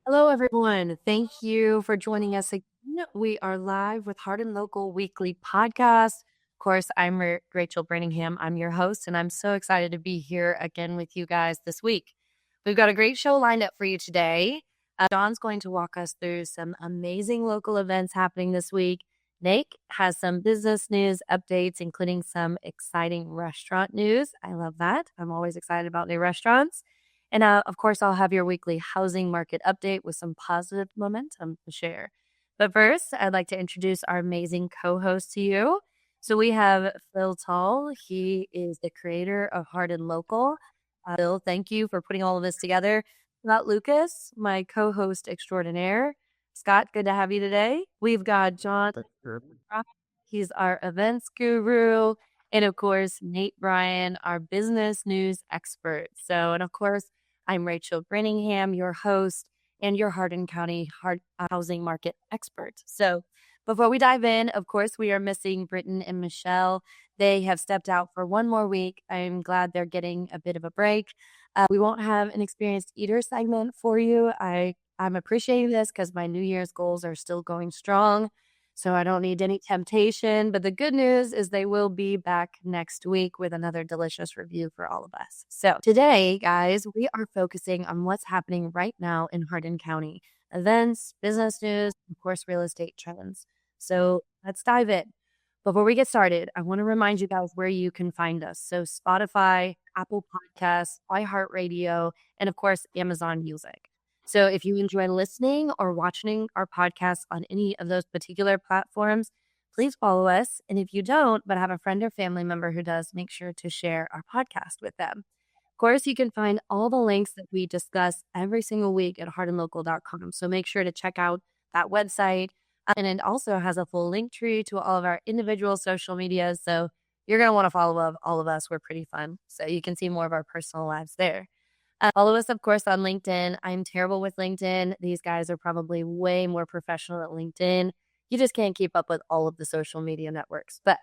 Hello, everyone. Thank you for joining us again. We are live with Hardin Local Weekly Podcast. Of course, I'm Rachel Branningham. I'm your host, and I'm so excited to be here again with you guys this week. We've got a great show lined up for you today. John's going to walk us through some amazing local events happening this week. Nate has some business news updates, including some exciting restaurant news. I love that. I'm always excited about new restaurants. And of course, I'll have your weekly housing market update with some positive momentum to share. But first, I'd like to introduce our amazing co host to you. So we have Phil Tall. He is the creator of Hardin Local. Phil, thank you for putting all of this together. Scott Lucas, my co host extraordinaire. Scott, good to have you today. We've got John. He's our events guru. And of course, Nate Bryan, our business news expert. So, and of course, I'm Rachel Branningham, your host and your Hardin County housing market expert. So, before we dive in, of course, we are missing Britton and Michelle. They have stepped out for one more week. I'm glad they're getting a bit of a break. We won't have an experienced eater segment for you. I'm appreciating this because my New Year's goals are still going strong. So I don't need any temptation. But the good news is they will be back next week with another delicious review for all of us. So today, guys, we are focusing on what's happening right now in Hardin County. Events, business news, of course, real estate trends. So let's dive in. Before we get started, I want to remind you guys where you can find us. So Spotify, Apple Podcasts, iHeartRadio, and of course, Amazon Music. So if you enjoy listening or watching our podcast on any of those particular platforms, please follow us. And if you don't, but have a friend or family member who does, make sure to share our podcast with them. Of course, you can find all the links that we discuss every single week at hardinlocal.com. So make sure to check out that website. And it also has a full link tree to all of our individual social medias. So you're going to want to follow all of us. We're pretty fun. So you can see more of our personal lives there. Follow us, of course, on LinkedIn. I'm terrible with LinkedIn. These guys are probably way more professional at LinkedIn. You just can't keep up with all of the social media networks. But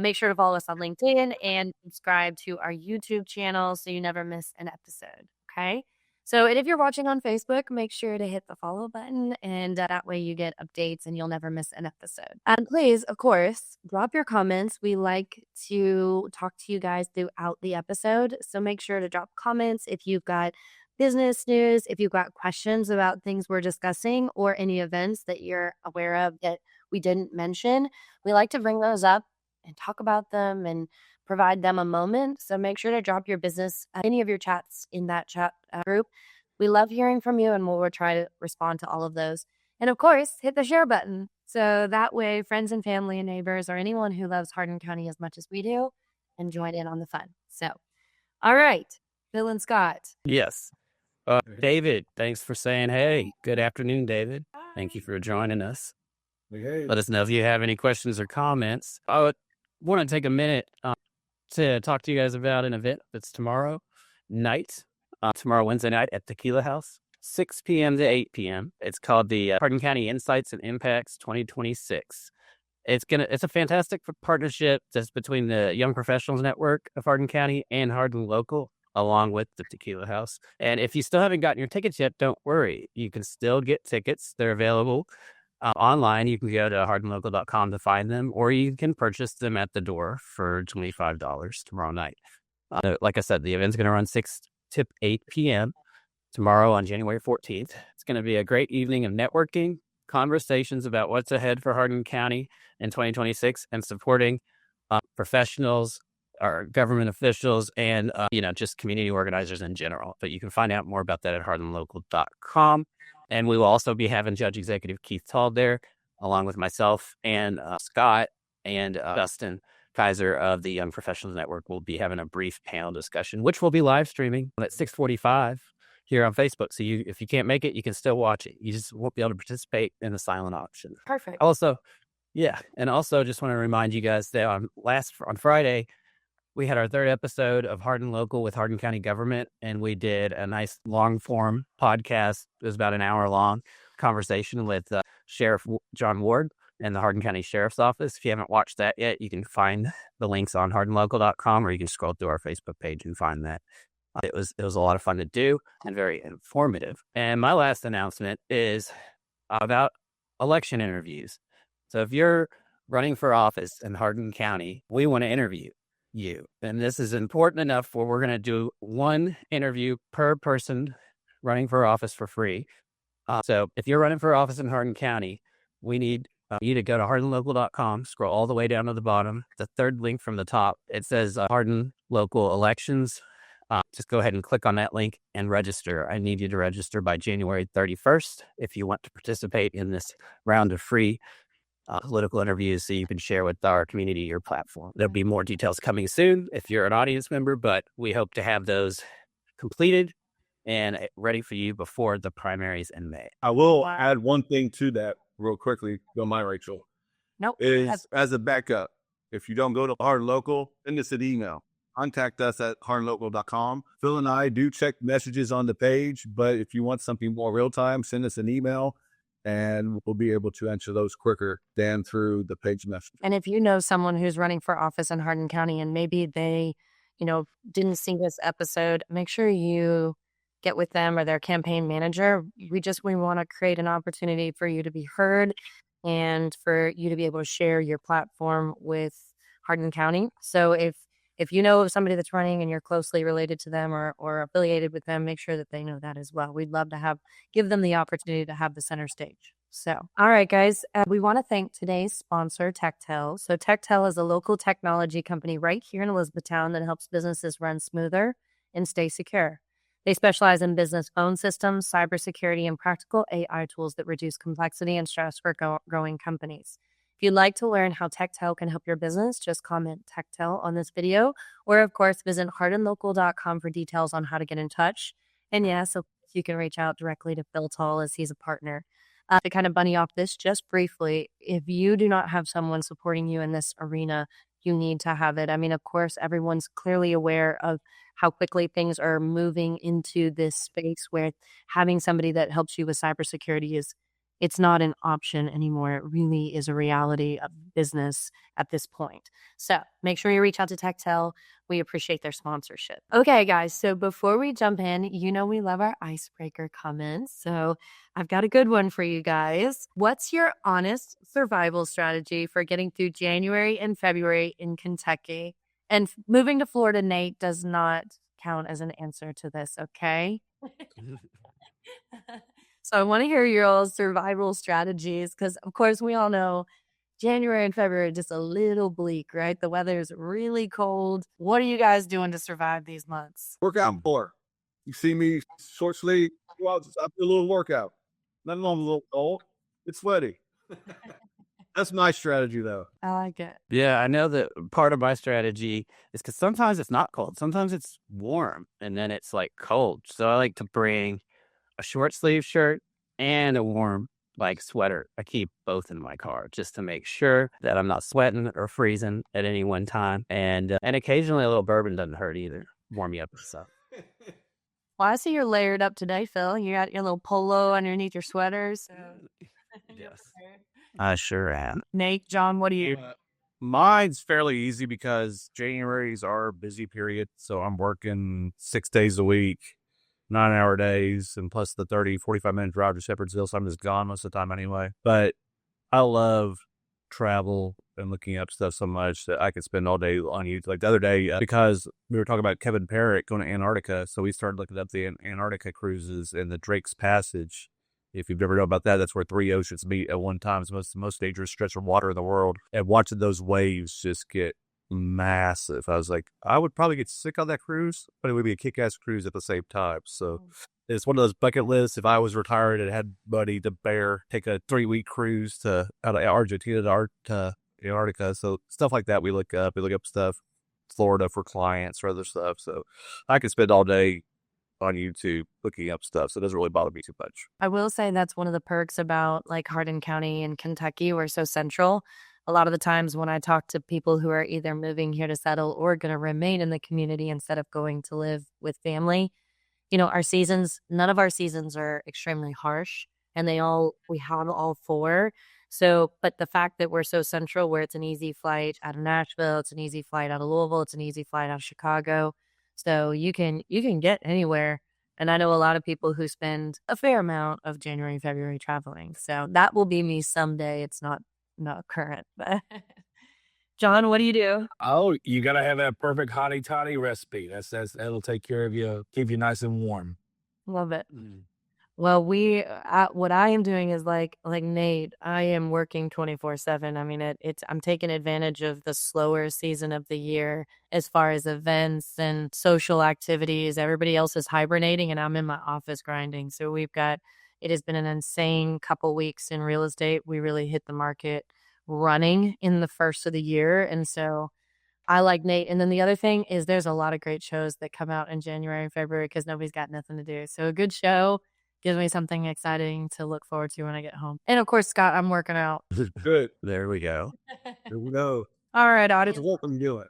make sure to follow us on LinkedIn and subscribe to our YouTube channel so you never miss an episode. Okay? So, and if you're watching on Facebook, make sure to hit the follow button, and that way you get updates and you'll never miss an episode. And please, of course, drop your comments. We like to talk to you guys throughout the episode. So make sure to drop comments if you've got business news, if you've got questions about things we're discussing or any events that you're aware of that we didn't mention. We like to bring those up and talk about them and provide them a moment. So make sure to drop your business, any of your chats in that chat group. We love hearing from you and we'll try to respond to all of those. And of course, hit the share button. So that way friends and family and neighbors or anyone who loves Hardin County as much as we do can join in on the fun. So, all right, Bill and Scott. Yes. David, thanks for saying hey. Good afternoon, David. Thank you for joining us. Hey. Let us know if you have any questions or comments. I would want to take a minute to talk to you guys about an event that's tomorrow night, tomorrow Wednesday night at Tequila House, 6 p.m. to 8 p.m. It's called the Hardin County Insights and Impacts 2026. It's a fantastic partnership that's between the Young Professionals Network of Hardin County and Hardin Local, along with the Tequila House. And if you still haven't gotten your tickets yet, don't worry. You can still get tickets. They're available online. You can go to hardinlocal.com to find them, or you can purchase them at the door for $25 tomorrow night. Like I said, the event's going to run 6 to 8 p.m. tomorrow on January 14th. It's going to be a great evening of networking, conversations about what's ahead for Hardin County in 2026, and supporting professionals, our government officials, and just community organizers in general. But you can find out more about that at hardinlocal.com. And we will also be having Judge Executive Keith Tall there, along with myself and Scott and Dustin Kaiser of the Young Professionals Network. We'll be having a brief panel discussion, which we'll be live streaming at 6:45 here on Facebook. So if you can't make it, you can still watch it. You just won't be able to participate in the silent option. Perfect. Also, and also just want to remind you guys that on Friday, we had our third episode of Hardin Local with Hardin County Government, and we did a nice long-form podcast. It was about an hour-long conversation with Sheriff John Ward and the Hardin County Sheriff's Office. If you haven't watched that yet, you can find the links on hardinlocal.com, or you can scroll through our Facebook page and find that. It was a lot of fun to do and very informative. And my last announcement is about election interviews. So if you're running for office in Hardin County, we want to interview you. And this is important enough where we're going to do one interview per person running for office for free. So if you're running for office in Hardin County, we need you to go to hardinlocal.com, scroll all the way down to the bottom, the third link from the top. It says Hardin Local Elections. Just go ahead and click on that link and register. I need you to register by January 31st if you want to participate in this round of free political interviews so you can share with our community your platform. There'll be more details coming soon if you're an audience member, but we hope to have those completed and ready for you before the primaries in May. I will add one thing to that real quickly. Don't mind, Rachel. Nope. Is as a backup, if you don't go to Hardin Local, send us an email. Contact us at hardinlocal.com. Phil and I do check messages on the page, but if you want something more real time, send us an email and we'll be able to answer those quicker than through the page message. And if you know someone who's running for office in Hardin County and maybe they, didn't see this episode, make sure you get with them or their campaign manager. We want to create an opportunity for you to be heard and for you to be able to share your platform with Hardin County. So if you know of somebody that's running and you're closely related to them or affiliated with them, make sure that they know that as well. We'd love to give them the opportunity to have the center stage. So, all right, guys, we want to thank today's sponsor, TekTel. So TekTel is a local technology company right here in Elizabethtown that helps businesses run smoother and stay secure. They specialize in business phone systems, cybersecurity, and practical AI tools that reduce complexity and stress for growing companies. If you'd like to learn how TekTel can help your business, just comment TekTel on this video, or of course, visit hardinlocal.com for details on how to get in touch. And yes, you can reach out directly to Phil Tall as he's a partner. To kind of bunny off this just briefly, if you do not have someone supporting you in this arena, you need to have it. I mean, of course, everyone's clearly aware of how quickly things are moving into this space where having somebody that helps you with cybersecurity it's not an option anymore. It really is a reality of business at this point. So make sure you reach out to TekTel. We appreciate their sponsorship. Okay, guys. So before we jump in, we love our icebreaker comments. So I've got a good one for you guys. What's your honest survival strategy for getting through January and February in Kentucky? And moving to Florida, Nate, does not count as an answer to this, okay? So I want to hear your all survival strategies because, of course, we all know January and February are just a little bleak, right? The weather is really cold. What are you guys doing to survive these months? Workout more. You see me short sleeve, go out, I do a little workout. Nothing wrong with a little cold. It's sweaty. That's my strategy, though. I like it. Yeah, I know that part of my strategy is because sometimes it's not cold. Sometimes it's warm and then it's like cold. So I like to bring a short sleeve shirt and a warm sweater. I keep both in my car just to make sure that I'm not sweating or freezing at any one time. And occasionally a little bourbon doesn't hurt either. Warm you up and stuff. Well, I see you're layered up today, Phil. You got your little polo underneath your sweater. So. Yes, I sure am. Nate, John, what do you? Mine's fairly easy because January's our busy period. So I'm working 6 days a week. 9-hour days, and plus the 45-minute drive to Shepherdsville, so I'm just gone most of the time anyway. But I love travel and looking up stuff so much that I could spend all day on YouTube. Like the other day, because we were talking about Kevin Parrott going to Antarctica, so we started looking up the Antarctica cruises and the Drake's Passage. If you've never known about that, that's where 3 oceans meet at one time. It's the most dangerous stretch of water in the world. And watching those waves just get massive. I was like, I would probably get sick on that cruise, but it would be a kick-ass cruise at the same time. So it's one of those bucket lists. If I was retired and had money to take a 3-week cruise out of Argentina to Antarctica. So stuff like that we look up. We look up stuff, Florida for clients or other stuff. So I could spend all day on YouTube looking up stuff. So it doesn't really bother me too much. I will say that's one of the perks about Hardin County and Kentucky. We're so central. A lot of the times when I talk to people who are either moving here to settle or going to remain in the community instead of going to live with family, none of our seasons are extremely harsh, and we have all 4. So, but the fact that we're so central where it's an easy flight out of Nashville, it's an easy flight out of Louisville, it's an easy flight out of Chicago. So you can get anywhere. And I know a lot of people who spend a fair amount of January and February traveling. So that will be me someday. It's not current, but John, what do you do? Oh, you gotta have that perfect hottie toddy recipe. That'll take care of you, keep you nice and warm. Love it. Well, what I am doing is like Nate, I am working 24/7. I mean, I'm taking advantage of the slower season of the year as far as events and social activities. Everybody else is hibernating and I'm in my office grinding. So it has been an insane couple weeks in real estate. We really hit the market running in the first of the year. And so I like Nate. And then the other thing is there's a lot of great shows that come out in January and February because nobody's got nothing to do. So a good show gives me something exciting to look forward to when I get home. And of course, Scott, I'm working out. Good. There we go. Here we go. All right, It's audience. welcome to do it.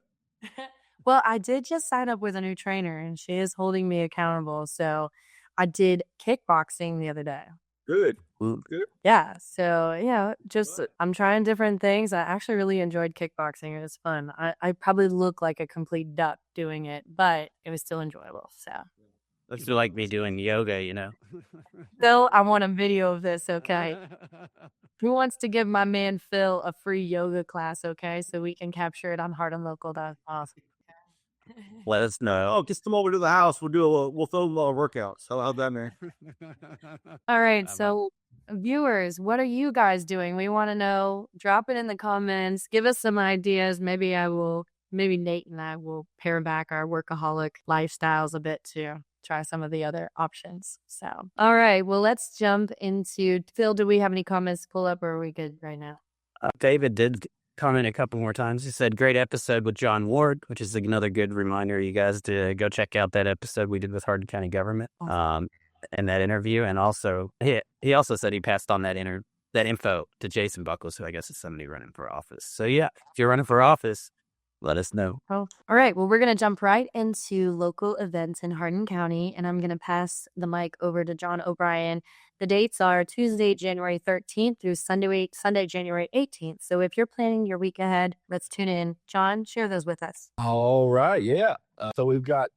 Well, I did just sign up with a new trainer and she is holding me accountable. So I did kickboxing the other day. Good. Yeah. So, I'm trying different things. I actually really enjoyed kickboxing. It was fun. I probably look like a complete duck doing it, but it was still enjoyable. So, Looks like me doing yoga, you know. Phil, I want a video of this. Okay. Who wants to give my man Phil a free yoga class? Okay. So we can capture it on hardandlocal.com. Let us know. Oh, just come over to the house. We'll film a workout. So how's that, man? All right. So, viewers, what are you guys doing? We want to know. Drop it in the comments. Give us some ideas. Maybe Nate and I will pare back our workaholic lifestyles a bit to try some of the other options. So, all right. Well, let's jump into Phil. Do we have any comments to pull up or are we good right now? David did comment a couple more times. He said, great episode with John Ward, which is another good reminder, you guys, to go check out that episode we did with Hardin County government and that interview. And also, he also said he passed on that info to Jason Buckles, who I guess is somebody running for office. So yeah, if you're running for office, let us know. Oh, all right. Well, we're going to jump right into local events in Hardin County, and I'm going to pass the mic over to John O'Brien. The dates are Tuesday, January 13th through Sunday, January 18th. So if you're planning your week ahead, let's tune in. John, share those with us. All right. Yeah. So we've got,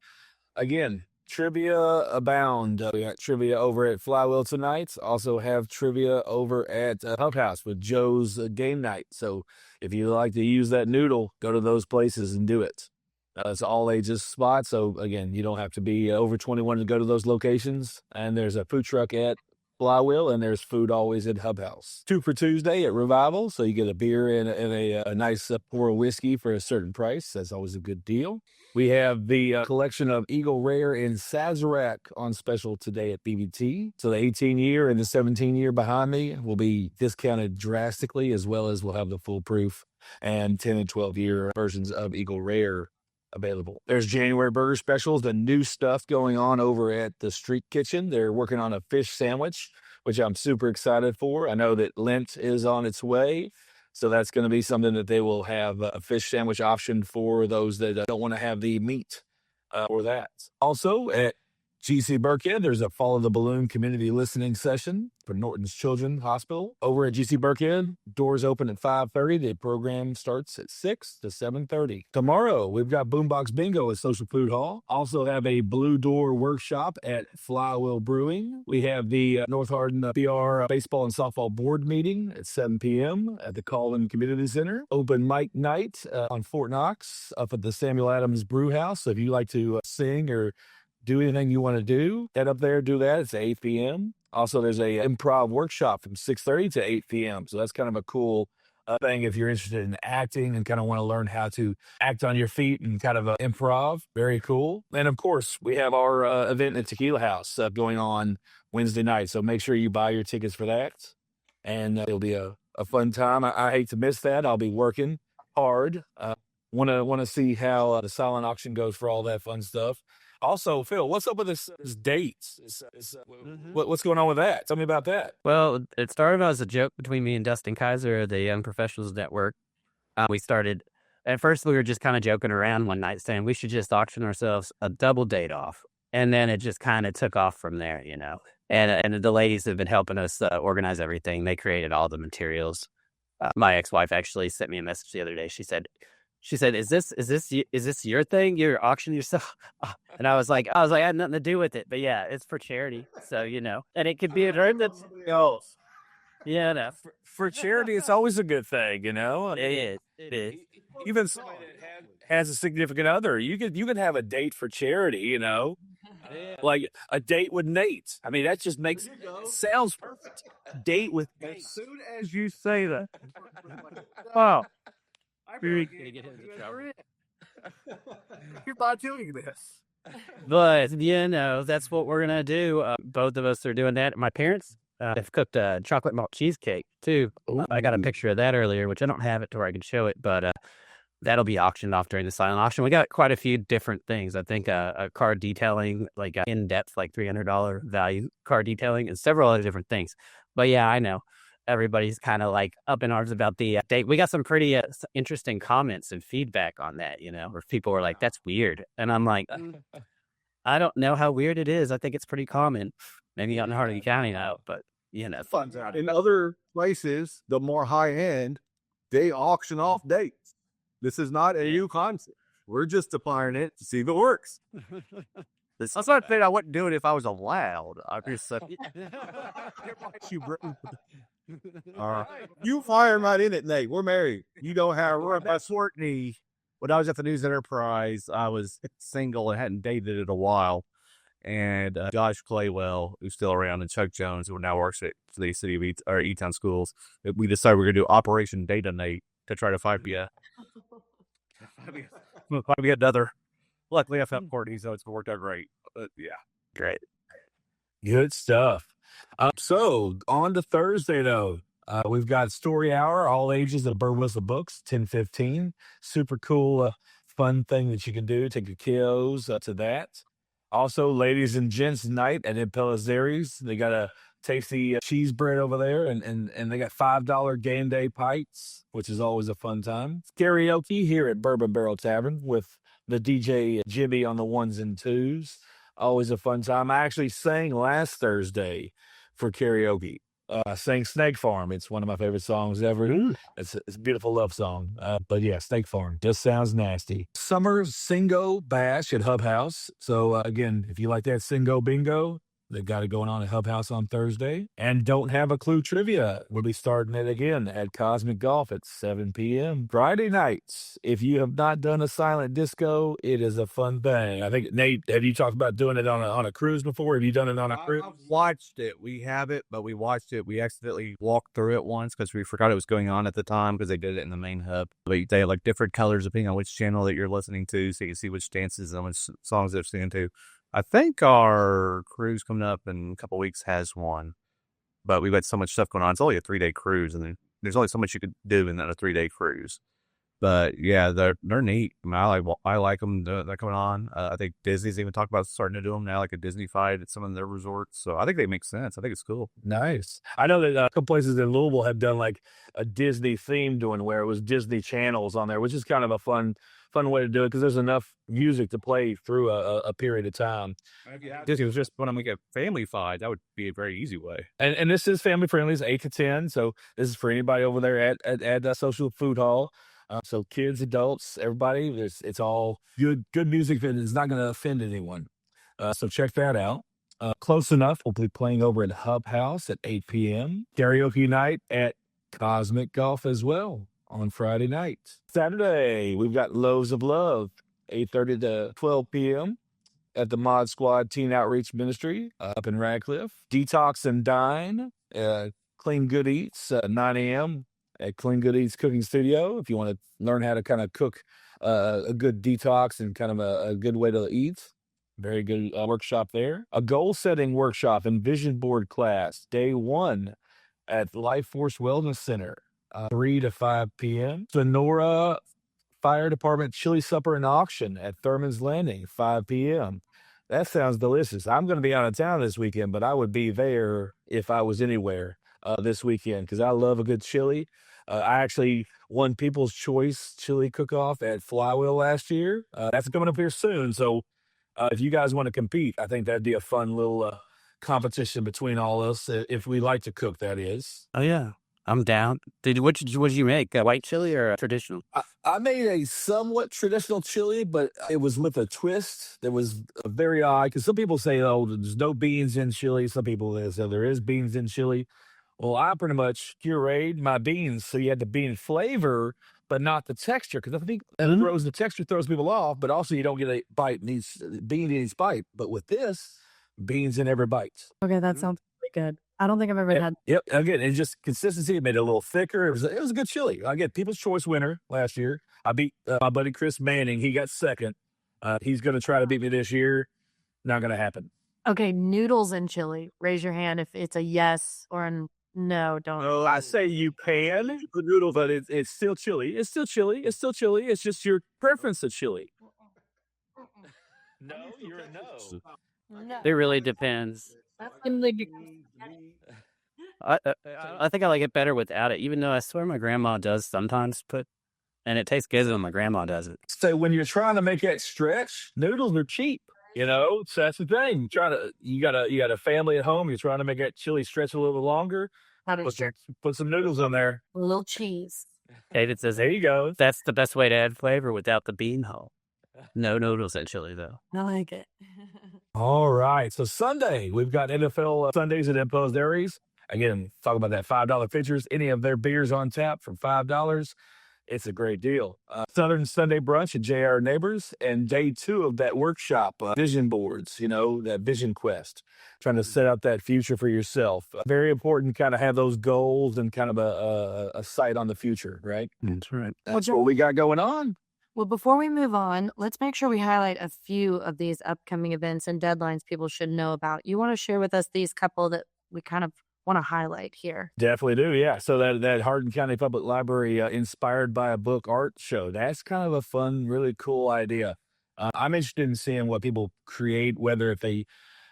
again, trivia abound. We got trivia over at Flywheel tonight. Also have trivia over at Hub House with Joe's game night. So if you like to use that noodle, go to those places and do it. It's all ages spot. So again, you don't have to be over 21 to go to those locations. And there's a food truck at Flywheel, and there's food always at Hub House. 2 for Tuesday at Revival, so you get a beer and a nice pour of whiskey for a certain price. That's always a good deal. We have the collection of Eagle Rare in Sazerac on special today at BBT. So the 18-year and the 17-year behind me will be discounted drastically, as well as we'll have the foolproof and 10 and 12-year versions of Eagle Rare available. There's January burger specials, the new stuff going on over at the Street Kitchen. They're working on a fish sandwich, which I'm super excited for. I know that Lent is on its way, so that's going to be something that they will have a fish sandwich option for those that don't want to have the meat for that. Also at GC Burkhead, there's a Follow the Balloon community listening session for Norton's Children's Hospital. Over at GC Burkhead, doors open at 5:30. The program starts at 6 to 7:30. Tomorrow, we've got Boombox Bingo at Social Food Hall. Also have a Blue Door workshop at Flywheel Brewing. We have the North Hardin BR baseball and softball board meeting at 7 p.m. at the Colvin Community Center. Open mic night on Fort Knox up at the Samuel Adams Brew House. So if you like to sing or do anything you want to do, head up there, do that. It's 8 p.m. Also, there's a improv workshop from 6:30 to 8 p.m. So that's kind of a cool thing if you're interested in acting and kind of want to learn how to act on your feet and kind of improv. Very cool. And of course, we have our event at Tequila House going on Wednesday night. So make sure you buy your tickets for that. And it'll be a fun time. I hate to miss that. I'll be working hard. Want to see how the silent auction goes for all that fun stuff. Also, Phil, what's up with this dates? What's going on with that? Tell me about that. Well, it started as a joke between me and Dustin Kaiser of the Young Professionals Network. We started, at first we were just kind of joking around one night saying we should just auction ourselves a double date off. And then it just kind of took off from there, you know. And the ladies have been helping us organize everything. They created all the materials. My ex-wife actually sent me a message the other day. She said, she said, "Is this your thing? You're auctioning yourself?" And I was like, I had nothing to do with it, but yeah, it's for charity. So and it could be a term that's else. no, For charity, it's always a good thing, it is. It is. Even somebody that has a significant other, you could have a date for charity, like a date with Nate. I mean, that just makes sounds perfect. Date with Nate. As soon as you say that, wow, Gonna get him into trouble. you're not doing this. But that's what we're gonna do. Both of us are doing that. My parents have cooked a chocolate malt cheesecake too. I got a picture of that earlier, which I don't have it to where I can show it, but that'll be auctioned off during the silent auction. We got quite a few different things. I think a car detailing, like in depth, like $300 value car detailing, and several other different things. But yeah, I know everybody's kind of like up in arms about the date. We got some pretty interesting comments and feedback on that, where people were like, "That's weird," and I'm like, I don't know how weird it is. I think it's pretty common. Maybe not in Hardin County now, but Fun's out. In other places, the more high end, they auction off dates. This is not a new concept. We're just applying it to see if it works. That's not saying I wouldn't do it if I was allowed. I just said, You fire right in it, Nate. We're married. You don't have we're at Swartney. When I was at the News Enterprise, I was single and hadn't dated in a while. And Josh Claywell, who's still around, and Chuck Jones, who now works at the city of E-Town Schools, we decided we were going to do Operation Data Nate to try to find me another. Luckily, I found Courtney, so it's worked out great. Yeah, great. Good stuff. So on to Thursday, though. We've got Story Hour, all ages at Bird Whistle Books, 10:15. Super cool, fun thing that you can do. Take your kiddos to that. Also, ladies and gents night at Impellizzeri's. They got a tasty cheese bread over there, and they got $5 game day pints, which is always a fun time. Karaoke here at Bourbon Barrel Tavern with the DJ Jimmy on the ones and twos. Always a fun time. I actually sang last Thursday for karaoke. I sang Snake Farm. It's one of my favorite songs ever. It's a beautiful love song. But yeah, Snake Farm just sounds nasty. Summer Singo Bash at Hub House. So again, if you like that Singo Bingo, they've got it going on at Hub House on Thursday. And Don't Have a Clue Trivia. We'll be starting it again at Cosmic Golf at 7 p.m. Friday nights. If you have not done a silent disco, it is a fun thing. I think, Nate, have you talked about doing it on a cruise before? Have you done it on a cruise? I've watched it. We have it, but we watched it. We accidentally walked through it once because we forgot it was going on at the time because they did it in the main hub. But they have like different colors depending on which channel that you're listening to, so you can see which dances and which songs they're singing to. I think our cruise coming up in a couple of weeks has one, but we've got so much stuff going on. It's only a 3-day cruise, and there's only so much you could do in a 3-day cruise. But yeah, they're neat. I mean, I like them. They're coming on. I think Disney's even talked about starting to do them now, like a Disney-fied at some of their resorts. So I think they make sense. I think it's cool. Nice. I know that a couple places in Louisville have done like a Disney themed one where it was Disney channels on there, which is kind of a fun way to do it because there's enough music to play through a period of time. Disney was just when I'm like a family-fied. That would be a very easy way. And this is family friendly. It's 8 to 10. So this is for anybody over there at Social Food Hall. So kids, adults, everybody, it's all good music that is not going to offend anyone. So check that out. Close Enough will be playing over at Hub House at 8 p.m. Karaoke night at Cosmic Golf as well on Friday night. Saturday, we've got Loaves of Love, 8:30 to 12 p.m. at the Mod Squad Teen Outreach Ministry up in Radcliffe. Detox and Dine, Clean Good Eats, 9 a.m. at Clean Good Eats Cooking Studio. If you want to learn how to kind of cook a good detox and kind of a good way to eat. Very good workshop there. A goal-setting workshop and vision board class, day 1 at Life Force Wellness Center, 3 to 5 p.m. Sonora Fire Department Chili Supper and Auction at Thurman's Landing, 5 p.m. That sounds delicious. I'm going to be out of town this weekend, but I would be there if I was anywhere this weekend because I love a good chili. I actually won People's Choice Chili Cook-Off at Flywheel last year. That's coming up here soon. So if you guys want to compete, I think that'd be a fun little competition between all us if we like to cook, that is. Oh, yeah. I'm down. What did you make? White chili or traditional? I made a somewhat traditional chili, but it was with a twist. That was very odd because some people say, "Oh, there's no beans in chili." Some people say there is beans in chili. Well, I pretty much pureed my beans, so you had the bean flavor, but not the texture. Because I think the texture throws people off, but also you don't get a bite in bean in each bite. But with this, beans in every bite. Okay, that sounds really good. I don't think I've ever had. Yep. Again, it's just consistency. It made it a little thicker. It was a good chili. Again, People's Choice winner last year. I beat my buddy Chris Manning. He got second. He's going to try to beat me this year. Not going to happen. Okay, noodles and chili. Raise your hand if it's a yes or a no. Don't. Oh, I say you can put noodle, but it's still chili. It's still chili. It's still chili. It's just your preference of chili. No, you're a no. No. It really depends. I think I like it better without it, even though I swear my grandma does sometimes put, and it tastes good when my grandma does it. So when you're trying to make that stretch, noodles are cheap. So that's the thing. You got a family at home. You're trying to make that chili stretch a little longer. That is true. Put some noodles in there. A little cheese. David says There you go. that's the best way to add flavor without the bean hull. No noodles and chili though. I like it. All right. So Sunday, we've got NFL Sundays at Imposed Aries. Again, talk about that $5 features. Any of their beers on tap for $5. It's a great deal. Southern Sunday brunch at JR Neighbors, and day 2 of that workshop, vision boards, that vision quest, trying to set up that future for yourself. Very important kind of have those goals and kind of a sight on the future, right? That's right. That's what we got going on. Well, before we move on, let's make sure we highlight a few of these upcoming events and deadlines people should know about. You want to share with us these couple that we kind of want to highlight here? Definitely do, yeah. So that Hardin County Public Library inspired by a book art show, that's kind of a fun, really cool idea. I'm interested in seeing what people create, whether if they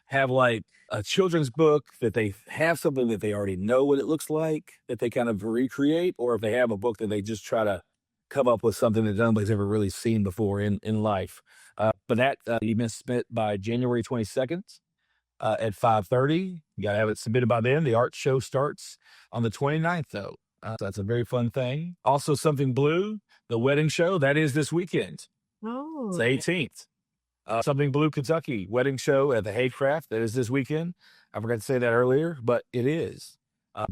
have like a children's book, that they have something that they already know what it looks like, that they kind of recreate, or if they have a book that they just try to come up with something that nobody's ever really seen before in life. But that you must submit by January 22nd. At 5:30. You got to have it submitted by then. The art show starts on the 29th, though. So that's a very fun thing. Also, Something Blue, the wedding show, that is this weekend. Oh. It's the 18th. Something Blue, Kentucky, wedding show at the Haycraft, that is this weekend. I forgot to say that earlier, but it is.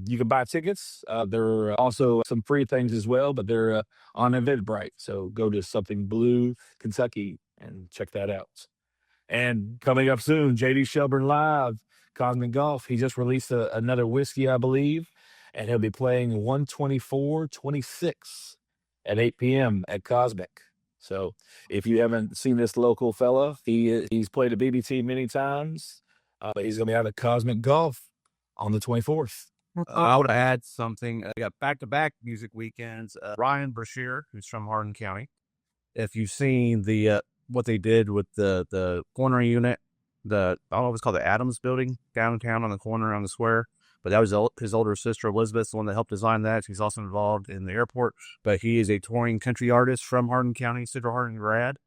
You can buy tickets. There are also some free things as well, but they're on Eventbrite. So go to Something Blue, Kentucky, and check that out. And coming up soon, JD Shelburne Live, Cosmic Golf. He just released another whiskey, I believe, and he'll be playing 124-26 at 8 p.m. at Cosmic. So if you haven't seen this local fella, he's played at BBT many times, but he's going to be out at Cosmic Golf on the 24th. I would add something. We got back-to-back music weekends. Ryan Brashear, who's from Hardin County. If you've seen the what they did with the corner unit, I don't know if it's called the Adams Building downtown on the corner on the square, but that was his older sister Elizabeth, the one that helped design that. She's also involved in the airport, but he is a touring country artist from Hardin County, Central Hardin grad.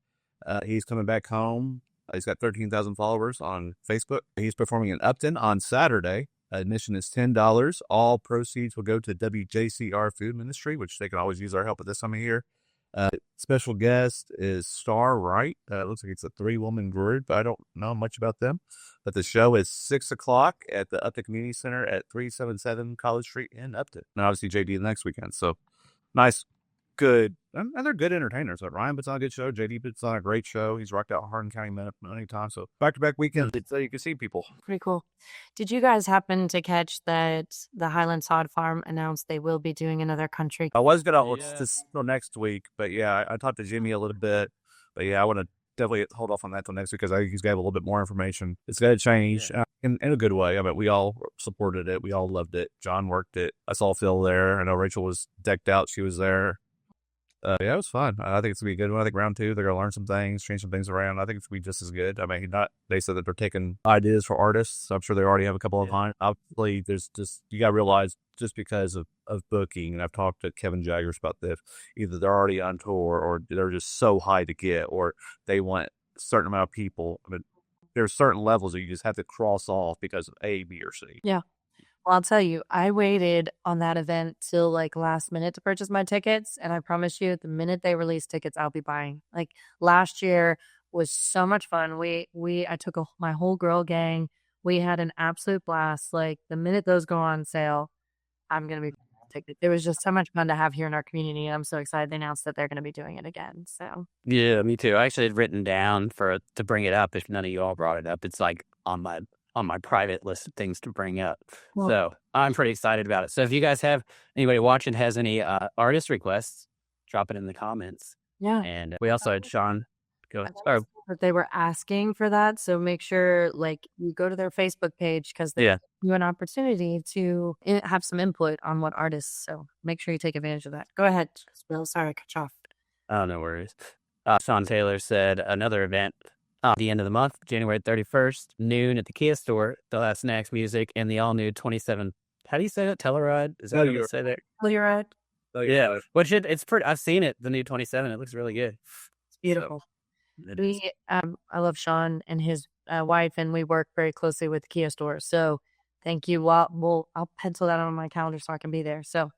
He's coming back home. He's got 13,000 followers on Facebook. He's performing in Upton on Saturday. Admission is $10. All proceeds will go to WJCR Food Ministry, which they can always use our help at this time of year. Special guest is Star Wright. It looks like it's a 3-woman group. I don't know much about them, but the show is 6:00 at the Upton Community Center at 377 College Street in Upton. And obviously JD the next weekend. So nice, good, and they're good entertainers. Like Ryan puts on a good show. JD puts on a great show. He's rocked out Hardin County many times. So back-to-back weekends, so you can see people. Pretty cool. Did you guys happen to catch that the Highland Sod Farm announced they will be doing another country? I was going to hold this till next week, but yeah, I talked to Jimmy a little bit. But yeah, I want to definitely hold off on that till next week because I think he's got a little bit more information. It's going to change in a good way. I mean, we all supported it. We all loved it. John worked it. I saw Phil there. I know Rachel was decked out. She was there. Yeah, it was fun. I think it's going to be a good one. I think round 2, they're going to learn some things, change some things around. I think it's going to be just as good. I mean, they said that they're taking ideas for artists. So I'm sure they already have a couple of mine. Obviously, you got to realize just because of booking, and I've talked to Kevin Jaggers about this, either they're already on tour or they're just so high to get, or they want a certain amount of people. I mean, there are certain levels that you just have to cross off because of A, B, or C. Yeah. Well, I'll tell you, I waited on that event till like last minute to purchase my tickets. And I promise you, the minute they release tickets, I'll be buying. Like last year was so much fun. I took my whole girl gang. We had an absolute blast. Like the minute those go on sale, I'm going to be ticket. It was just so much fun to have here in our community. And I'm so excited they announced that they're going to be doing it again. So Yeah, me too. I actually had written down to bring it up if none of you all brought it up. It's like on my private list of things to bring up. well, So I'm pretty excited about it. So if you guys have anybody watching has any artist requests, drop it in the comments. yeah. And we also had Sean go. That they were asking for that. So make sure like you go to their Facebook page because they Yeah. give you an opportunity to have some input on what artists. So make sure you take advantage of that. Go ahead, Will. Sorry, I cut you off. Oh, no worries. Sean Taylor said another event the end of the month, January 31st, noon at the Kia store. They'll have snacks, music, and the all-new 27. How do you say that? Telluride? Is that how you say that? Telluride. Yeah. Which it's pretty. I've seen it. The new 27. It looks really good. It's beautiful. So, I love Sean and his wife, and we work very closely with the Kia store. So thank you. Well, I'll pencil that on my calendar so I can be there. So,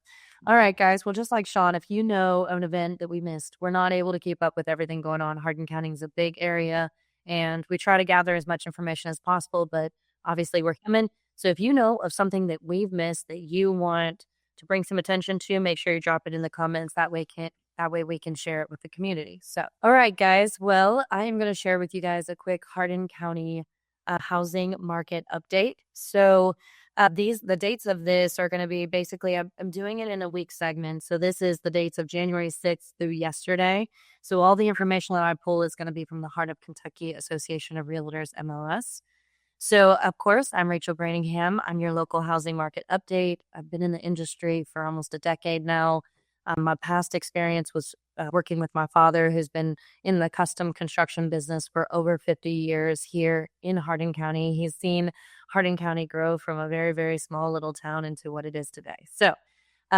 all right, guys. Well, just like Sean, if you know of an event that we missed, we're not able to keep up with everything going on. Hardin County is a big area, and we try to gather as much information as possible, but obviously we're human. So if you know of something that we've missed that you want to bring some attention to, make sure you drop it in the comments. That way we can share it with the community. So, all right, guys. Well, I am going to share with you guys a quick Hardin County housing market update. So, the dates of this are going to be basically, I'm doing it in a week segment. So this is the dates of January 6th through yesterday. So all the information that I pull is going to be from the Heart of Kentucky Association of Realtors, MLS. So, of course, I'm Rachel Branningham. I'm your local housing market update. I've been in the industry for almost a decade now. My past experience was working with my father, who's been in the custom construction business for over 50 years here in Hardin County. He's seen Hardin County grow from a very, very small little town into what it is today. So,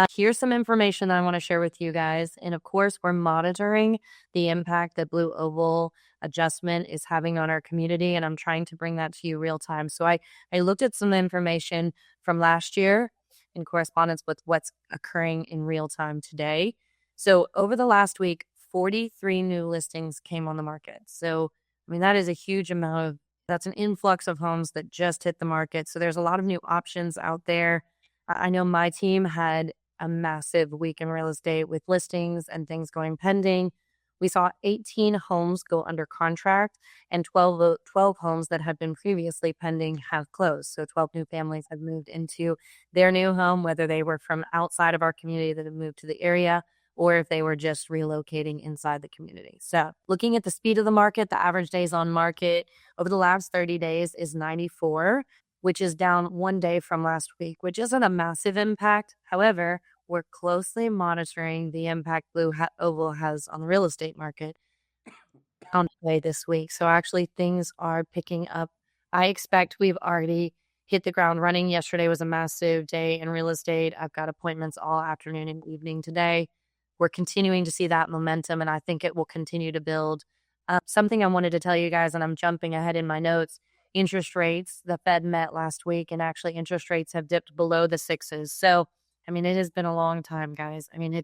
here's some information that I want to share with you guys. And of course, we're monitoring the impact that BlueOval adjustment is having on our community. And I'm trying to bring that to you real time. So I looked at some information from last year in correspondence with what's occurring in real time today. So over the last week, 43 new listings came on the market. So, I mean, that is a huge amount that's an influx of homes that just hit the market. So there's a lot of new options out there. I know my team had a massive week in real estate with listings and things going pending. We saw 18 homes go under contract and 12 homes that had been previously pending have closed. So 12 new families have moved into their new home, whether they were from outside of our community that have moved to the area or if they were just relocating inside the community. So looking at the speed of the market, the average days on market over the last 30 days is 94, which is down 1 day from last week, which isn't a massive impact. However, we're closely monitoring the impact BlueOval has on the real estate market on the way this week. So actually things are picking up. I expect we've already hit the ground running. Yesterday was a massive day in real estate. I've got appointments all afternoon and evening today. We're continuing to see that momentum, and I think it will continue to build. Something I wanted to tell you guys, and I'm jumping ahead in my notes, interest rates, the Fed met last week, and actually interest rates have dipped below the sixes. So, I mean, it has been a long time, guys. I mean,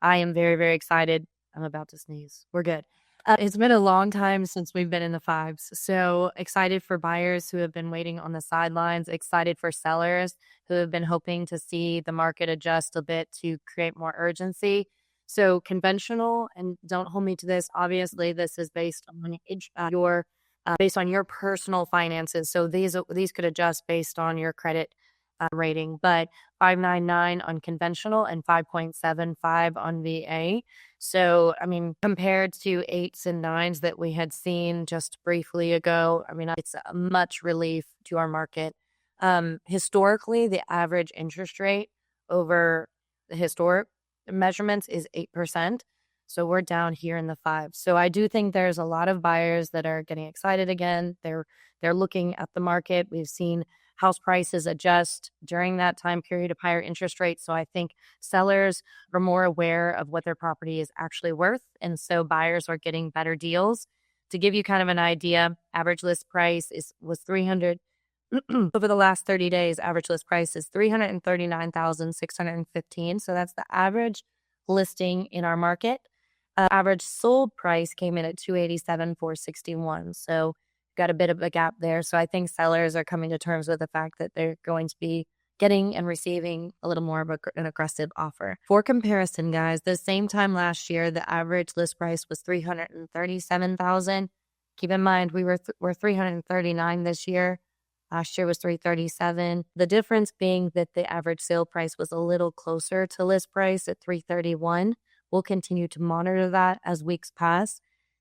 I am very, very excited. I'm about to sneeze. We're good. It's been a long time since we've been in the fives. So excited for buyers who have been waiting on the sidelines, excited for sellers who have been hoping to see the market adjust a bit to create more urgency. So conventional, and don't hold me to this, obviously this is based on your personal finances. So these could adjust based on your credit rating, but 599 on conventional and 5.75 on VA. So, I mean, compared to 8s and 9s that we had seen just briefly ago, I mean, it's a much relief to our market. Historically, the average interest rate over the historic measurements is 8%. So we're down here in the 5s. So I do think there's a lot of buyers that are getting excited again. They're looking at the market. We've seen house prices adjust during that time period of higher interest rates. So I think sellers are more aware of what their property is actually worth. And so buyers are getting better deals. To give you kind of an idea, average list price was Over the last 30 days, average list price is $339,615. So that's the average listing in our market. Average sold price came in at $287,461. So got a bit of a gap there. So I think sellers are coming to terms with the fact that they're going to be getting and receiving a little more of an aggressive offer. For comparison, guys, the same time last year, the average list price was $337,000. Keep in mind, we're $339 this year. Last year was $337. The difference being that the average sale price was a little closer to list price at $331. We'll continue to monitor that as weeks pass.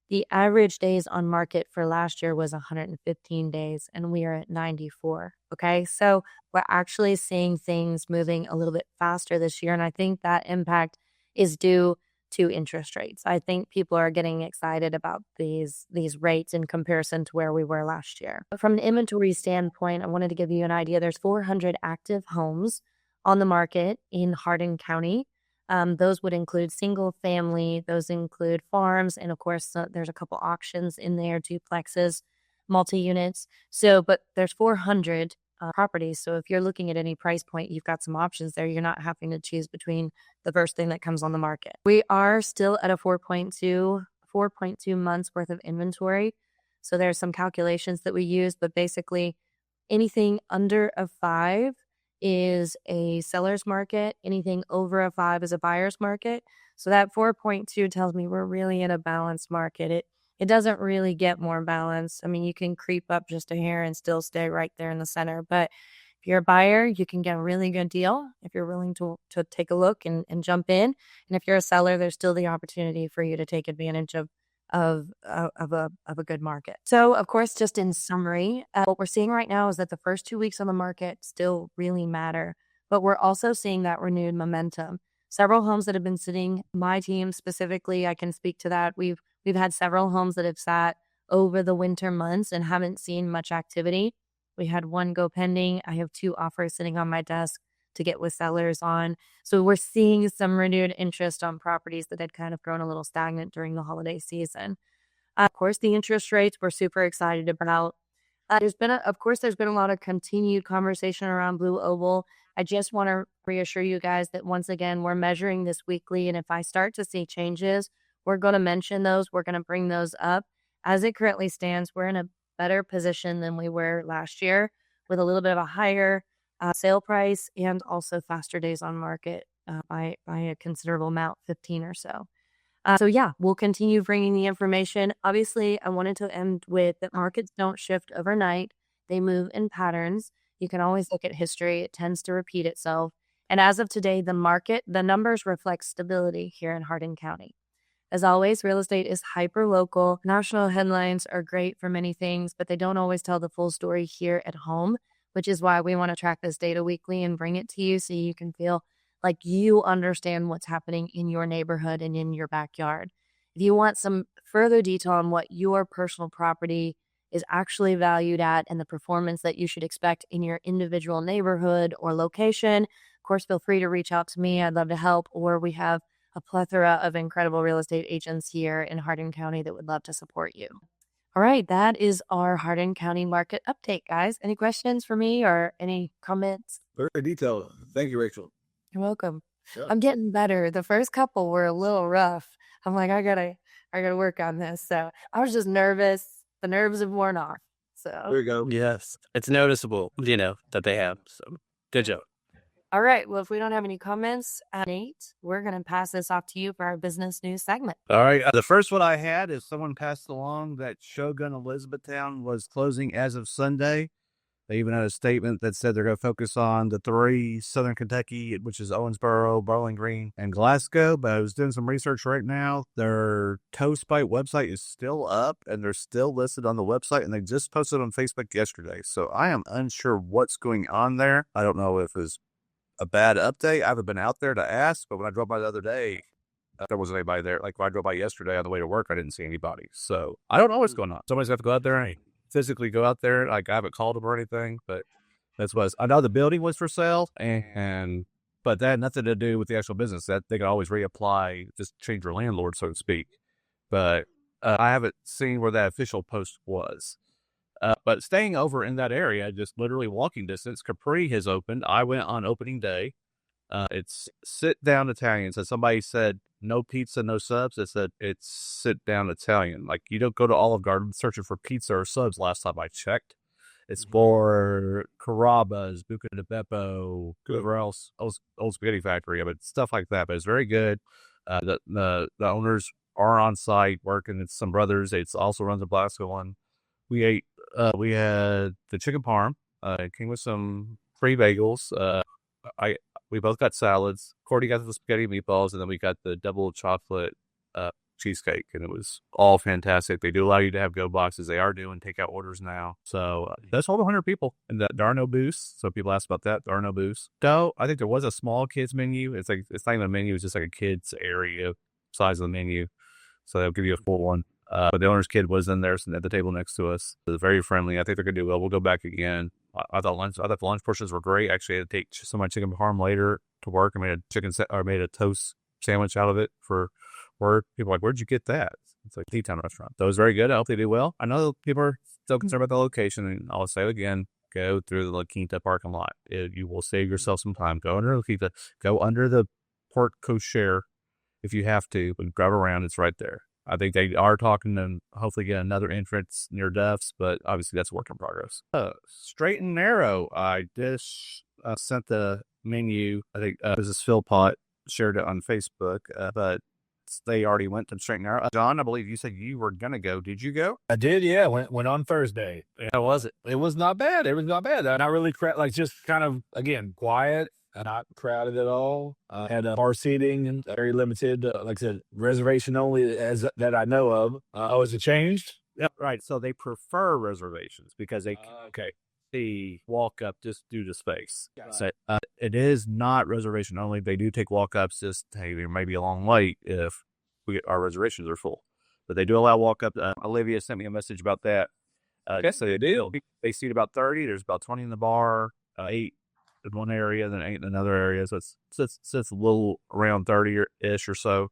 The average days on market for last year was 115 days, and we are at 94. Okay, so we're actually seeing things moving a little bit faster this year, and I think that impact is due to interest rates. I think people are getting excited about these rates in comparison to where we were last year. From an inventory standpoint, I wanted to give you an idea. There's 400 active homes on the market in Hardin County. Those would include single family, those include farms, and of course, there's a couple auctions in there, duplexes, multi-units. So, but there's 400 properties. So if you're looking at any price point, you've got some options there. You're not having to choose between the first thing that comes on the market. We are still at a 4.2 months worth of inventory. So there's some calculations that we use, but basically anything under a 5 is a seller's market. Anything over a 5 is a buyer's market. So that 4.2 tells me we're really in a balanced market. It doesn't really get more balanced. I mean, you can creep up just a hair and still stay right there in the center. But if you're a buyer, you can get a really good deal if you're willing to take a look and jump in. And if you're a seller, there's still the opportunity for you to take advantage of a good market. So, of course, just in summary, what we're seeing right now is that the first 2 weeks on the market still really matter, but we're also seeing that renewed momentum. Several homes that have been sitting, my team specifically, I can speak to that. We've had several homes that have sat over the winter months and haven't seen much activity. We had one go pending. I have 2 offers sitting on my desk to get with sellers on. So we're seeing some renewed interest on properties that had kind of grown a little stagnant during the holiday season. Of course, the interest rates we're super excited about. There's been a lot of continued conversation around BlueOval. I just want to reassure you guys that once again, we're measuring this weekly. And if I start to see changes, we're going to mention those. We're going to bring those up. As it currently stands, we're in a better position than we were last year with a little bit of a higher sale price and also faster days on market by a considerable amount, 15 or so. So yeah, we'll continue bringing the information. Obviously, I wanted to end with that markets don't shift overnight. They move in patterns. You can always look at history. It tends to repeat itself. And as of today, the numbers reflect stability here in Hardin County. As always, real estate is hyper local. National headlines are great for many things, but they don't always tell the full story here at home, which is why we want to track this data weekly and bring it to you so you can feel like you understand what's happening in your neighborhood and in your backyard. If you want some further detail on what your personal property is actually valued at and the performance that you should expect in your individual neighborhood or location, of course, feel free to reach out to me. I'd love to help. Or we have a plethora of incredible real estate agents here in Hardin County that would love to support you. All right, that is our Hardin County market update, guys. Any questions for me or any comments? Very detailed. Thank you, Rachel. You're welcome. Yeah. I'm getting better. The first couple were a little rough. I'm like, I gotta work on this. So I was just nervous. The nerves have worn off. There So, you go. Yes, it's noticeable, that they have. So good job. all right. Well, if we don't have any comments, Nate, we're gonna pass this off to you for our business news segment. All right. The first one I had is someone passed along that Shogun Elizabethtown was closing as of Sunday. They even had a statement that said they're going to focus on the 3 Southern Kentucky, which is Owensboro, Bowling Green, and Glasgow. But I was doing some research right now. Their Toastbite website is still up, and they're still listed on the website, and they just posted on Facebook yesterday. So I am unsure what's going on there. I don't know if it's a bad update. I haven't been out there to ask, but when I drove by the other day, there wasn't anybody there. Like when I drove by yesterday on the way to work, I didn't see anybody. So I don't know what's going on. Somebody's got to go out there and physically go out there. Like I haven't called them or anything, but that's what I know. The building was for sale, but that had nothing to do with the actual business. That they could always reapply, just change your landlord, so to speak. But I haven't seen where that official post was. But staying over in that area, just literally walking distance, Capri has opened. I went on opening day. It's sit down Italian. So somebody said no pizza, no subs. It said it's sit down Italian. Like you don't go to Olive Garden searching for pizza or subs. Last time I checked, it's for Carrabba's, Buca di Beppo, whoever else, old Spaghetti Factory, but stuff like that. But it's very good. The owners are on site working. It's some brothers. It's also runs a Blasco one. We had the chicken parm. It came with some free bagels. We both got salads. Cordy got the spaghetti meatballs, and then we got the double chocolate cheesecake, and it was all fantastic. They do allow you to have go boxes. They are doing takeout orders now. So that's all 100 people, and there are no booths. So people ask about that. There are no booths. Though I think there was a small kids menu. It's not even a menu. It's just like a kids area size of the menu. So they'll give you a full one. But the owner's kid was in there at the table next to us. It was very friendly. I think they're gonna do well. We'll go back again. I thought the lunch portions were great. Actually, I had to take some of my chicken parm later to work. I made a toast sandwich out of it for work. People are like, where'd you get that? It's like a T-Town restaurant. So it was very good. I hope they do well. I know people are still concerned about the location, and I'll say it again. Go through the La Quinta parking lot. You will save yourself some time. Go under La Quinta. Go under the Port Cochere if you have to, but grab around. It's right there. I think they are talking to hopefully get another entrance near Duff's, but obviously that's a work in progress. Straight and narrow. I just sent the menu. I think this is Philpott shared it on Facebook, but they already went to straight and narrow. John, I believe you said you were gonna go. Did you go? I did, yeah. Went on Thursday. How was it? It was not bad. It was not bad. Not really just kind of, again, quiet. Not crowded at all. Had bar seating and very limited, like I said, reservation only as that I know of. Is it changed? Yep, right. So they prefer reservations because they Okay. see walk up just due to space. So it is not reservation only. They do take walk ups. Just hey, there may be a long wait if our reservations are full, but they do allow walk up. Olivia sent me a message about that. Okay, so they do. They seat about 30. There's about 20 in the bar. 8 in one area, then 8 in another area. So it's a little around 30-ish or so.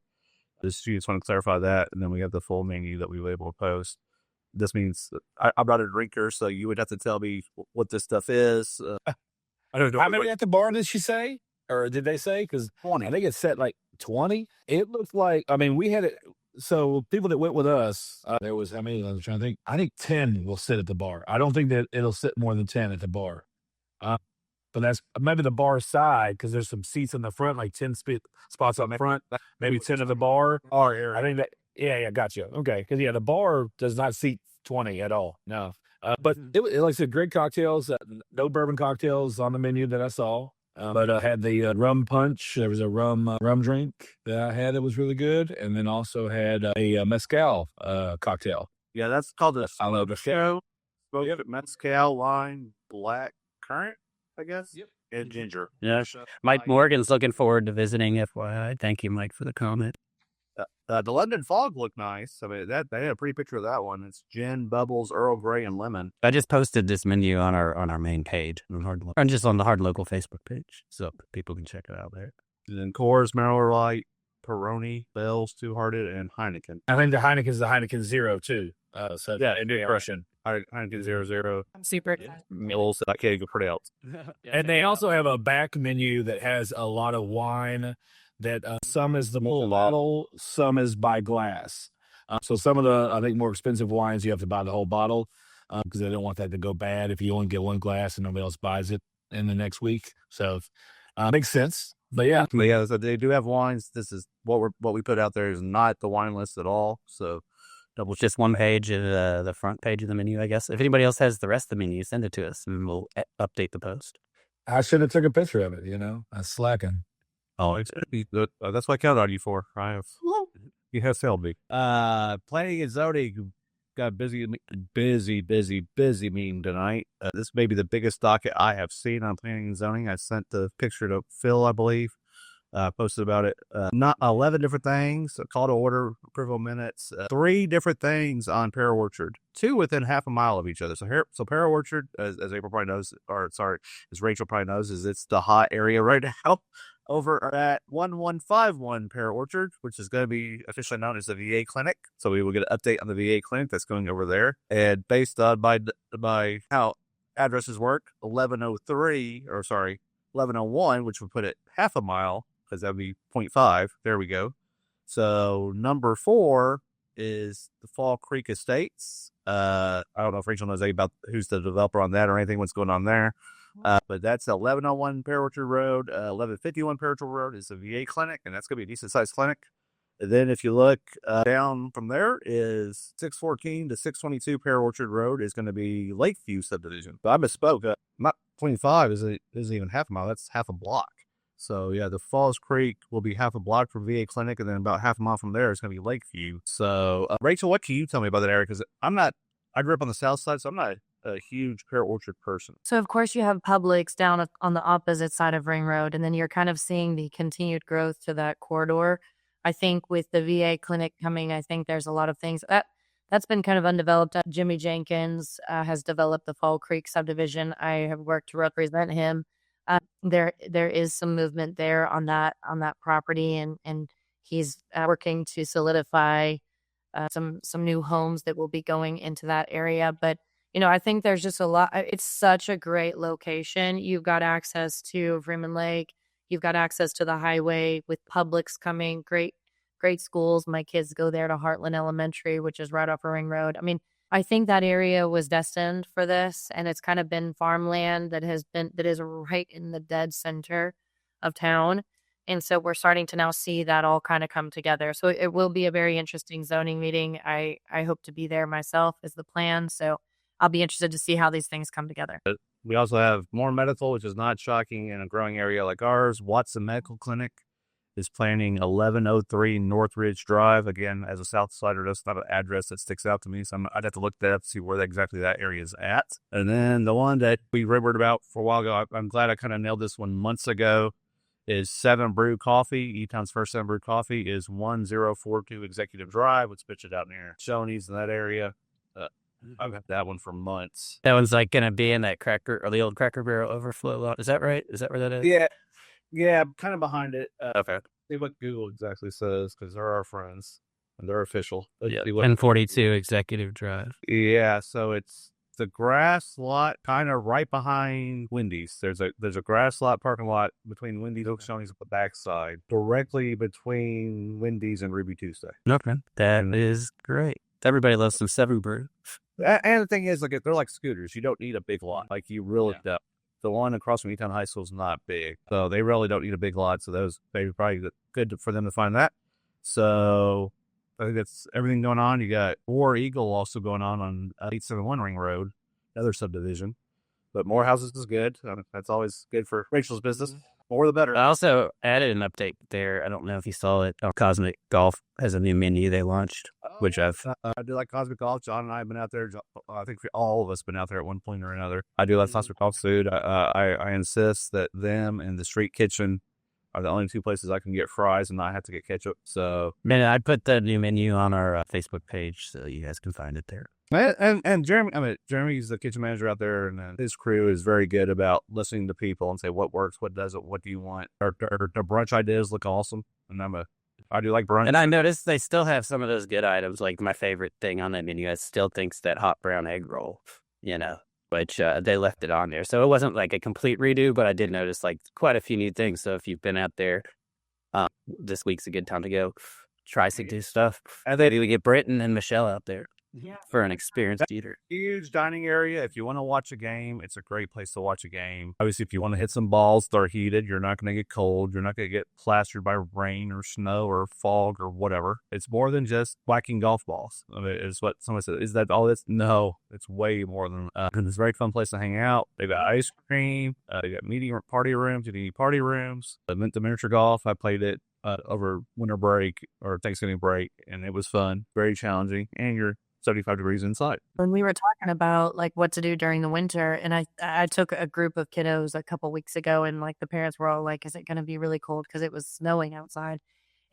You just want to clarify that. And then we have the full menu that we were able to post. This means I'm not a drinker, so you would have to tell me what this stuff is. I don't know. How many at the bar did she say? Or did they say? Because 20. I think it said like 20. It looked like, we had it. So people that went with us, there was how many? I'm trying to think. I think 10 will sit at the bar. I don't think that it'll sit more than 10 at the bar. But that's maybe the bar side, because there's some seats in the front, like 10 spots up front, maybe 10 at the bar. I think that, yeah, gotcha. Okay, because, the bar does not seat 20 at all, no. But it like I said, great cocktails, no bourbon cocktails on the menu that I saw. But I had the rum punch. There was a rum drink that I had that was really good. And then also had a mezcal cocktail. Yeah, that's called the I love mezcal. mezcal, lime, black currant, I guess. Yep. And ginger. Yeah. Mike Morgan's looking forward to visiting, FYI. Thank you, Mike, for the comment. The London Fog looked nice. I mean, they had a pretty picture of that one. It's gin, bubbles, Earl Grey, and lemon. I just posted this menu on our main page, and just on the Hard Local Facebook page, so people can check it out there. And then Coors, Miller Lite, Peroni, Bell's, Two Hearted, and Heineken. I think the Heineken is the Heineken Zero too. So yeah, Russian. Heineken 00. I'm super excited. Mills, I can't go pretty else. And they also have a back menu that has a lot of wine. That some is the bottle, some is by glass. So some of the, I think, more expensive wines, you have to buy the whole bottle because they don't want that to go bad if you only get one glass and nobody else buys it in the next week. So makes sense. But yeah, so they do have wines. This is what we put out there is not the wine list at all. So double just one page of the front page of the menu, I guess. If anybody else has the rest of the menu, send it to us and we'll update the post. I should have took a picture of it. I was slacking. Oh, that's what I counted on you for. You have failed me. Planning and zoning got a busy meeting tonight. This may be the biggest docket I have seen on planning and zoning. I sent the picture to Phil, I believe. Posted about it. Not 11 different things. A call to order, approval minutes. 3 different things on Pear Orchard. 2 within half a mile of each other. So Pear Orchard, as April probably knows, as Rachel probably knows, is it's the hot area right now. over at 1151 Pear Orchard, which is going to be officially known as the VA Clinic. So we will get an update on the VA Clinic that's going over there. And based on by how addresses work, 1101, which would put it half a mile, because that would be 0.5. There we go. So number 4 is the Fall Creek Estates. I don't know if Rachel knows anything about who's the developer on that or anything, what's going on there. But that's 1101 Pear Orchard Road. 1151 Pear Orchard Road is the VA clinic, and that's going to be a decent-sized clinic. And then if you look down from there is 614 to 622 Pear Orchard Road is going to be Lakeview subdivision. But I misspoke. Not 25 isn't even half a mile. That's half a block. So, yeah, the Falls Creek will be half a block from VA Clinic, and then about half a mile from there is going to be Lakeview. So, Rachel, what can you tell me about that area? Because I grew up on the south side, so I'm not a huge pear orchard person. So, of course, you have Publix down on the opposite side of Ring Road, and then you're kind of seeing the continued growth to that corridor. I think with the VA clinic coming, I think there's a lot of things that's been kind of undeveloped. Jimmy Jenkins has developed the Fall Creek subdivision. I have worked to represent him. There is some movement there on that property, and he's working to solidify some new homes that will be going into that area. But I think there's just a lot. It's such a great location. You've got access to Freeman Lake. You've got access to the highway with Publix coming. Great schools. My kids go there to Heartland Elementary, which is right off a Ring Road. I mean, I think that area was destined for this, and it's kind of been farmland that is right in the dead center of town. And so we're starting to now see that all kind of come together. So it will be a very interesting zoning meeting. I hope to be there myself is the plan. So I'll be interested to see how these things come together. We also have more medical, which is not shocking in a growing area like ours. Watson Medical Clinic is planning 1103 Northridge Drive. Again, as a South Sider, that's not an address that sticks out to me, so I'd have to look that up to see where exactly that area is at. And then the one that we remembered about for a while ago, I'm glad I kind of nailed this one months ago, is 7 Brew Coffee. E-Town's first 7 Brew Coffee is 1042 Executive Drive, which pitch it out near Shoney's in that area. I've had that one for months. That one's like going to be in that the old Cracker Barrel overflow lot. Is that right? Is that where that is? Yeah, kind of behind it. Okay. See what Google exactly says, because they're our friends and they're official. Yeah, 1042 Executive Drive. Yeah, so it's the grass lot kind of right behind Wendy's. There's a grass lot parking lot between Wendy's and Shoney's at the backside, directly between Wendy's and Ruby Tuesday. Okay, that is great. Everybody loves some 7 Brew. And the thing is, like, they're like scooters. You don't need a big lot. Like, you really don't. The one across from Eaton High School is not big, so they really don't need a big lot. So they probably good for them to find that. So I think that's everything going on. You got War Eagle also going on 871 Ring Road, another subdivision. But more houses is good. That's always good for Rachel's business. More the better. I also added an update there. I don't know if you saw it. Cosmic Golf has a new menu they launched, which I do like Cosmic Golf. John and I have been out there. I think all of us been out there at one point or another. I do like Cosmic Golf food. I insist that them and the Street Kitchen are the only 2 places I can get fries and not have to get ketchup. So, man, I put the new menu on our Facebook page, so you guys can find it there. And Jeremy's the kitchen manager out there, and his crew is very good about listening to people and say what works, what doesn't, what do you want. Our brunch ideas look awesome, and I do like brunch. And I noticed they still have some of those good items. Like my favorite thing on that menu, I still think's that hot brown egg roll. Which they left it on there, so it wasn't like a complete redo, but I did notice like quite a few new things. So if you've been out there, this week's a good time to go try some new stuff. And then we get Britton and Michelle out there. For an experienced eater. Huge dining area. If you want to watch a game, it's a great place to watch a game. Obviously, if you want to hit some balls, they're heated. You're not going to get cold. You're not going to get plastered by rain or snow or fog or whatever. It's more than just whacking golf balls. I mean, it's what someone said. Is that all this? No, it's way more than and it's a very fun place to hang out. They've got ice cream. They got meeting party rooms. You need party rooms. The miniature golf. I played it over winter break or Thanksgiving break, and it was fun. Very challenging. And you're 75 degrees inside. When we were talking about like what to do during the winter, and I took a group of kiddos a couple weeks ago, and like the parents were all like, is it going to be really cold? Because it was snowing outside.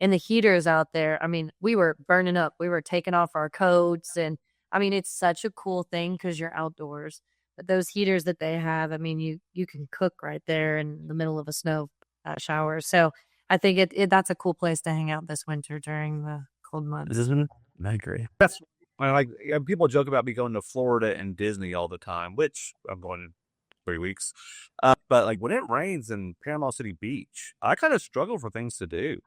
And the heaters out there, I mean, we were burning up. We were taking off our coats. And I mean, it's such a cool thing because you're outdoors. But those heaters that they have, I mean, you can cook right there in the middle of a snow showers. So I think that's a cool place to hang out this winter during the cold months. Isn't it? I agree. People joke about me going to Florida and Disney all the time, which I'm going in 3 weeks. But like when it rains in Panama City Beach, I kind of struggle for things to do.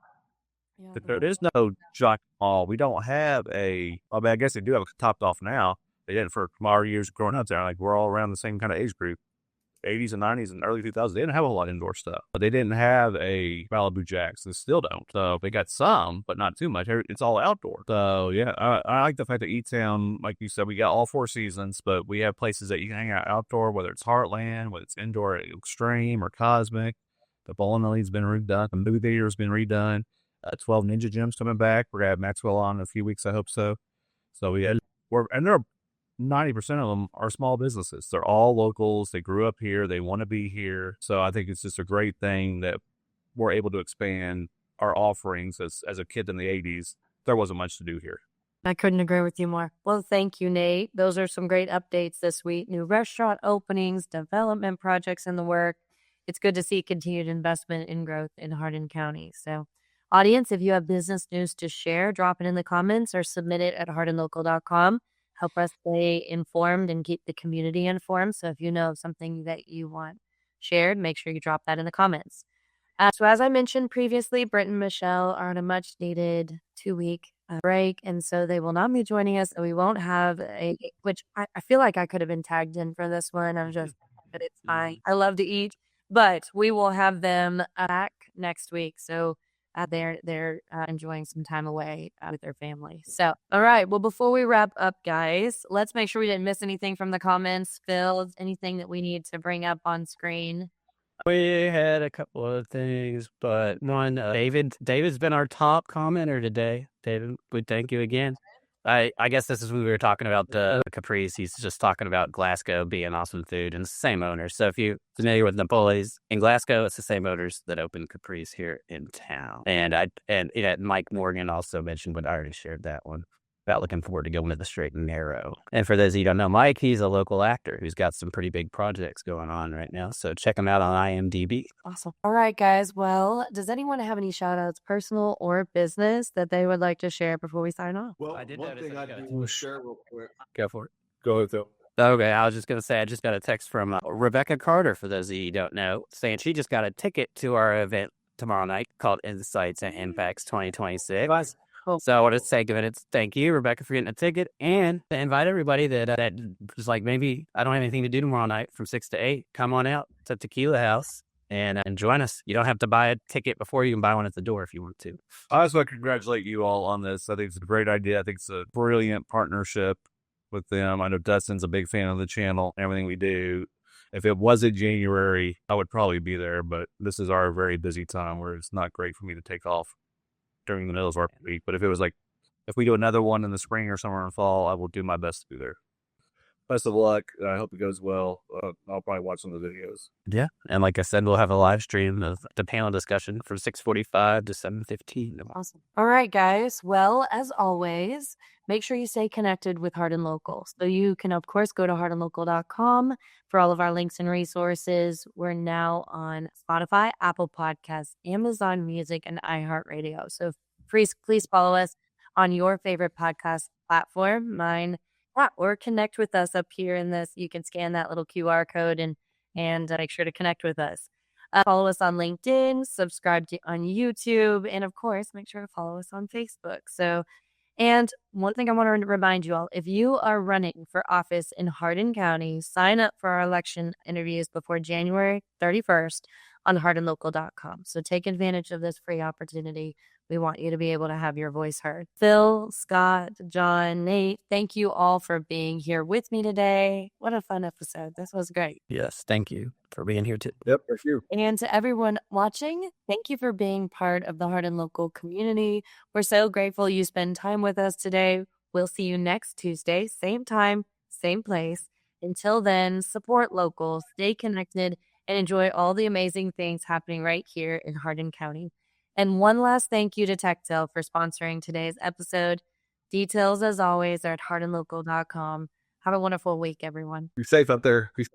Yeah, There is no giant mall. We don't have I guess they do have a Topped Off now. They didn't for our years growing up there. Like we're all around the same kind of age group. 80s and 90s and early 2000s, they didn't have a whole lot of indoor stuff. But they didn't have a Malibu Jacks. They still don't. So they got some, but not too much. It's all outdoor. So yeah, I like the fact that E-Town, like you said, we got all 4 seasons, but we have places that you can hang out outdoor, whether it's Heartland, whether it's indoor at Extreme or Cosmic. The bowling allee's been redone. The movie theater's been redone. 12 Ninja Gyms coming back. We're going to have Maxwell on in a few weeks, I hope so. So and there are 90% of them are small businesses. They're all locals. They grew up here. They want to be here. So I think it's just a great thing that we're able to expand our offerings. As a kid in the 80s, there wasn't much to do here. I couldn't agree with you more. Well, thank you, Nate. Those are some great updates this week. New restaurant openings, development projects in the work. It's good to see continued investment in growth in Hardin County. So, audience, if you have business news to share, drop it in the comments or submit it at hardinlocal.com. Help us stay informed and keep the community informed. So if you know of something that you want shared, make sure you drop that in the comments. So as I mentioned previously, Britt and Michelle are on a much needed 2-week break. And so they will not be joining us. So we won't have which I feel like I could have been tagged in for this one. But it's fine. I love to eat, but we will have them back next week. So they're enjoying some time away with their family. So, all right. Well, before we wrap up, guys, let's make sure we didn't miss anything from the comments. Phil, anything that we need to bring up on screen? We had a couple of things, but one, David's been our top commenter today. David, we thank you again. I guess this is when we were talking about the Capri's. He's just talking about Glasgow being awesome food, and it's the same owner. So if you're familiar with Napoli's in Glasgow, it's the same owners that opened Capri's here in town. And Mike Morgan also mentioned, but I already shared that one about looking forward to going to the straight and narrow. And for those of you who don't know Mike, he's a local actor who's got some pretty big projects going on right now. So check him out on IMDb. Awesome. All right, guys. Well, does anyone have any shout outs, personal or business, that they would like to share before we sign off? Well, I did one notice thing that I you do want to share real quick. Go for it. Go ahead, Phil. Okay, I was just going to say, I just got a text from Rebecca Carter, for those of you who don't know, saying she just got a ticket to our event tomorrow night called Insights and Impacts 2026. Cool. So I want to say thank you, Rebecca, for getting a ticket, and to invite everybody that is like, maybe I don't have anything to do tomorrow night from 6 to 8. Come on out to Tequila House and join us. You don't have to buy a ticket before. You can buy one at the door if you want to. I just want to congratulate you all on this. I think it's a great idea. I think it's a brilliant partnership with them. I know Dustin's a big fan of the channel, everything we do. If it wasn't January, I would probably be there, but this is our very busy time where it's not great for me to take off during the middle of our week. But if we do another one in the spring or summer and fall, I will do my best to be there. Best of luck. I hope it goes well. I'll probably watch some of the videos. Yeah. And like I said, we'll have a live stream of the panel discussion from 6:45 to 7:15. Awesome. All right, guys. Well, as always, make sure you stay connected with Hardin Local. So you can, of course, go to hardinlocal.com for all of our links and resources. We're now on Spotify, Apple Podcasts, Amazon Music, and iHeartRadio. So please follow us on your favorite podcast platform, mine, or connect with us up here in this. You can scan that little QR code and make sure to connect with us. Follow us on LinkedIn, subscribe on YouTube, and of course, make sure to follow us on Facebook. And one thing I want to remind you all, if you are running for office in Hardin County, sign up for our election interviews before January 31st on hardinlocal.com. So take advantage of this free opportunity. We want you to be able to have your voice heard. Phil, Scott, John, Nate, thank you all for being here with me today. What a fun episode. This was great. Yes. Thank you for being here too. Yep, thank you. And to everyone watching, thank you for being part of the Hardin Local community. We're so grateful you spend time with us today. We'll see you next Tuesday, same time, same place. Until then, support local, stay connected, and enjoy all the amazing things happening right here in Hardin County. And one last thank you to TekTel for sponsoring today's episode. Details, as always, are at hardinlocal.com. Have a wonderful week, everyone. Be safe out there. Peace.